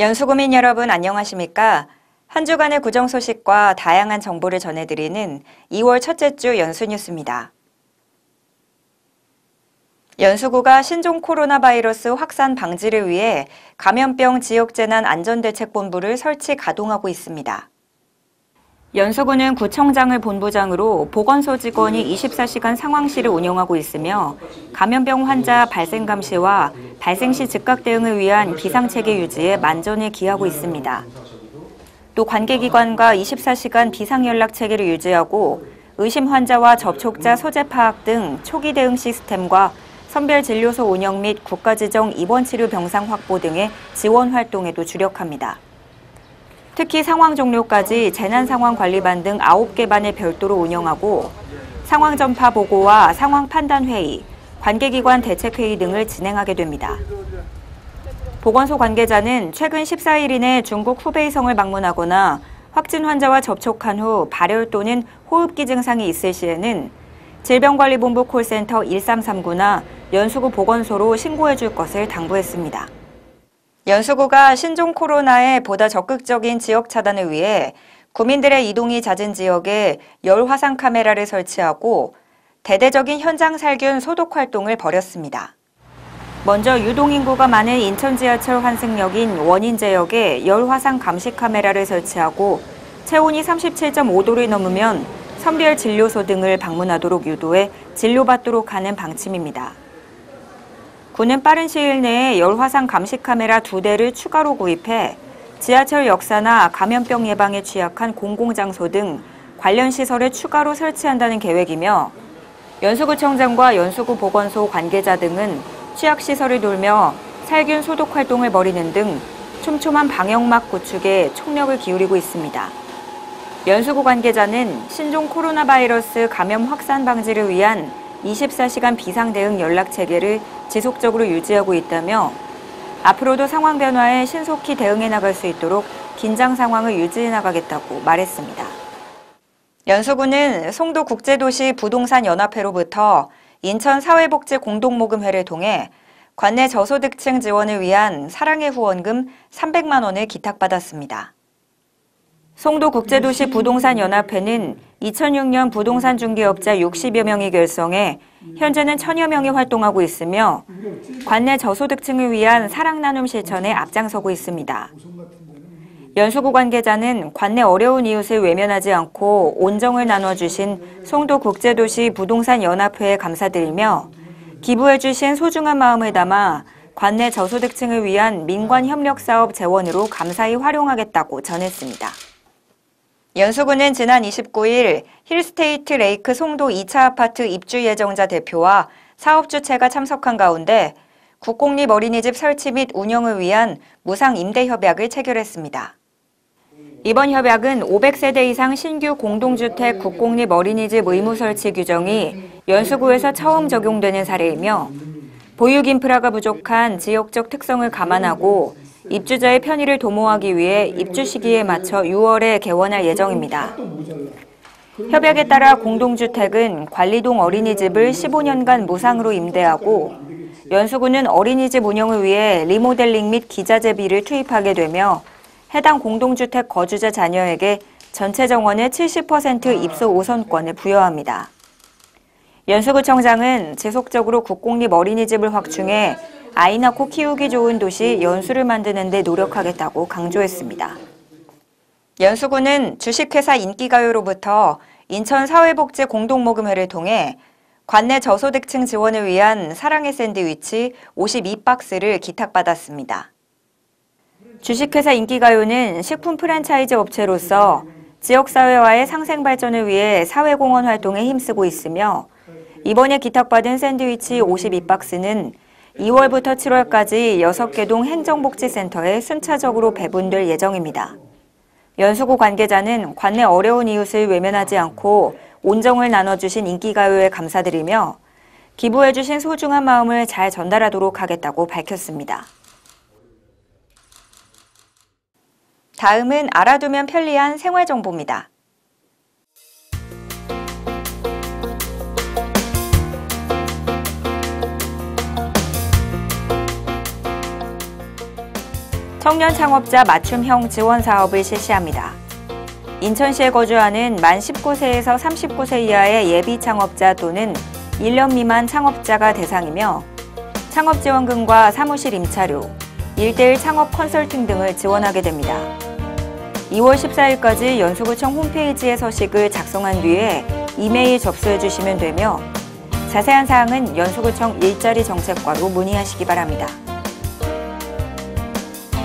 연수구민 여러분 안녕하십니까? 한 주간의 구정 소식과 다양한 정보를 전해드리는 2월 첫째 주 연수뉴스입니다. 연수구가 신종 코로나 바이러스 확산 방지를 위해 감염병 지역재난안전대책본부를 설치 가동하고 있습니다. 연수구는 구청장을 본부장으로 보건소 직원이 24시간 상황실을 운영하고 있으며 감염병 환자 발생 감시와 발생 시 즉각 대응을 위한 비상체계 유지에 만전을 기하고 있습니다. 또 관계기관과 24시간 비상연락체계를 유지하고 의심 환자와 접촉자 소재 파악 등 초기 대응 시스템과 선별진료소 운영 및 국가지정 입원치료 병상 확보 등의 지원 활동에도 주력합니다. 특히 상황 종료까지 재난상황관리반 등 9개 반을 별도로 운영하고 상황 전파 보고와 상황 판단 회의, 관계기관 대책회의 등을 진행하게 됩니다. 보건소 관계자는 최근 14일 이내 중국 후베이성을 방문하거나 확진 환자와 접촉한 후 발열 또는 호흡기 증상이 있을 시에는 질병관리본부 콜센터 1339나 연수구 보건소로 신고해 줄 것을 당부했습니다. 연수구가 신종 코로나에 보다 적극적인 지역 차단을 위해 구민들의 이동이 잦은 지역에 열 화상 카메라를 설치하고 대대적인 현장 살균 소독 활동을 벌였습니다. 먼저 유동인구가 많은 인천 지하철 환승역인 원인제역에 열 화상 감시 카메라를 설치하고 체온이 37.5도를 넘으면 선별 진료소 등을 방문하도록 유도해 진료받도록 하는 방침입니다. 구는 빠른 시일 내에 열 화상 감시 카메라 2대를 추가로 구입해 지하철 역사나 감염병 예방에 취약한 공공장소 등 관련 시설에 추가로 설치한다는 계획이며 연수구청장과 연수구 보건소 관계자 등은 취약시설을 돌며 살균 소독 활동을 벌이는 등 촘촘한 방역막 구축에 총력을 기울이고 있습니다. 연수구 관계자는 신종 코로나 바이러스 감염 확산 방지를 위한 24시간 비상대응 연락체계를 지속적으로 유지하고 있다며 앞으로도 상황 변화에 신속히 대응해 나갈 수 있도록 긴장 상황을 유지해 나가겠다고 말했습니다. 연수구는 송도국제도시 부동산연합회로부터 인천사회복지 공동모금회를 통해 관내 저소득층 지원을 위한 사랑의 후원금 300만 원을 기탁받았습니다. 송도국제도시 부동산연합회는 2006년 부동산 중개업자 60여 명이 결성해 현재는 1000여 명이 활동하고 있으며 관내 저소득층을 위한 사랑 나눔 실천에 앞장서고 있습니다. 연수구 관계자는 관내 어려운 이웃을 외면하지 않고 온정을 나눠주신 송도국제도시 부동산연합회에 감사드리며 기부해주신 소중한 마음을 담아 관내 저소득층을 위한 민관협력사업 재원으로 감사히 활용하겠다고 전했습니다. 연수구는 지난 29일 힐스테이트 레이크 송도 2차 아파트 입주 예정자 대표와 사업주체가 참석한 가운데 국공립 어린이집 설치 및 운영을 위한 무상 임대 협약을 체결했습니다. 이번 협약은 500세대 이상 신규 공동주택 국공립 어린이집 의무 설치 규정이 연수구에서 처음 적용되는 사례이며 보육 인프라가 부족한 지역적 특성을 감안하고 입주자의 편의를 도모하기 위해 입주 시기에 맞춰 6월에 개원할 예정입니다. 협약에 따라 공동주택은 관리동 어린이집을 15년간 무상으로 임대하고 연수구는 어린이집 운영을 위해 리모델링 및 기자재비를 투입하게 되며 해당 공동주택 거주자 자녀에게 전체 정원의 70% 입소 우선권을 부여합니다. 연수구청장은 지속적으로 국공립 어린이집을 확충해 아이 낳고 키우기 좋은 도시 연수를 만드는 데 노력하겠다고 강조했습니다. 연수구는 주식회사 인기가요로부터 인천사회복지 공동모금회를 통해 관내 저소득층 지원을 위한 사랑의 샌드위치 52박스를 기탁받았습니다. 주식회사 인기가요는 식품 프랜차이즈 업체로서 지역사회와의 상생발전을 위해 사회공헌 활동에 힘쓰고 있으며 이번에 기탁받은 샌드위치 52박스는 2월부터 7월까지 6개 동 행정복지센터에 순차적으로 배분될 예정입니다. 연수구 관계자는 관내 어려운 이웃을 외면하지 않고 온정을 나눠주신 인기가요에 감사드리며 기부해주신 소중한 마음을 잘 전달하도록 하겠다고 밝혔습니다. 다음은 알아두면 편리한 생활정보입니다. 청년 창업자 맞춤형 지원 사업을 실시합니다. 인천시에 거주하는 만 19세에서 39세 이하의 예비 창업자 또는 1년 미만 창업자가 대상이며 창업지원금과 사무실 임차료, 1:1 창업 컨설팅 등을 지원하게 됩니다. 2월 14일까지 연수구청 홈페이지에 서식을 작성한 뒤에 이메일 접수해 주시면 되며 자세한 사항은 연수구청 일자리 정책과로 문의하시기 바랍니다.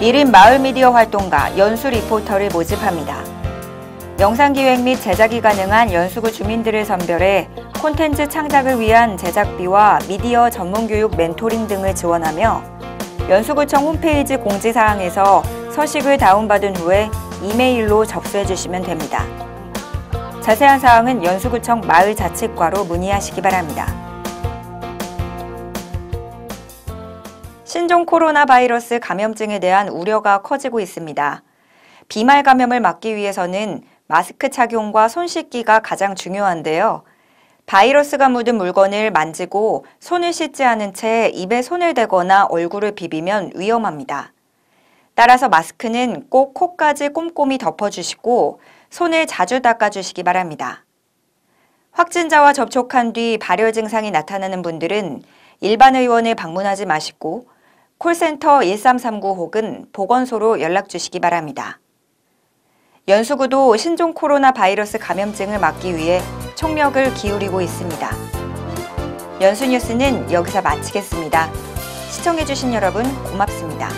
1인 마을 미디어 활동가 연수 리포터를 모집합니다. 영상기획 및 제작이 가능한 연수구 주민들을 선별해 콘텐츠 창작을 위한 제작비와 미디어 전문교육 멘토링 등을 지원하며 연수구청 홈페이지 공지사항에서 서식을 다운받은 후에 이메일로 접수해 주시면 됩니다. 자세한 사항은 연수구청 마을자치과로 문의하시기 바랍니다. 신종 코로나 바이러스 감염증에 대한 우려가 커지고 있습니다. 비말 감염을 막기 위해서는 마스크 착용과 손 씻기가 가장 중요한데요. 바이러스가 묻은 물건을 만지고 손을 씻지 않은 채 입에 손을 대거나 얼굴을 비비면 위험합니다. 따라서 마스크는 꼭 코까지 꼼꼼히 덮어주시고 손을 자주 닦아주시기 바랍니다. 확진자와 접촉한 뒤 발열 증상이 나타나는 분들은 일반 의원을 방문하지 마시고 콜센터 1339 혹은 보건소로 연락 주시기 바랍니다. 연수구도 신종 코로나 바이러스 감염증을 막기 위해 총력을 기울이고 있습니다. 연수뉴스는 여기서 마치겠습니다. 시청해주신 여러분 고맙습니다.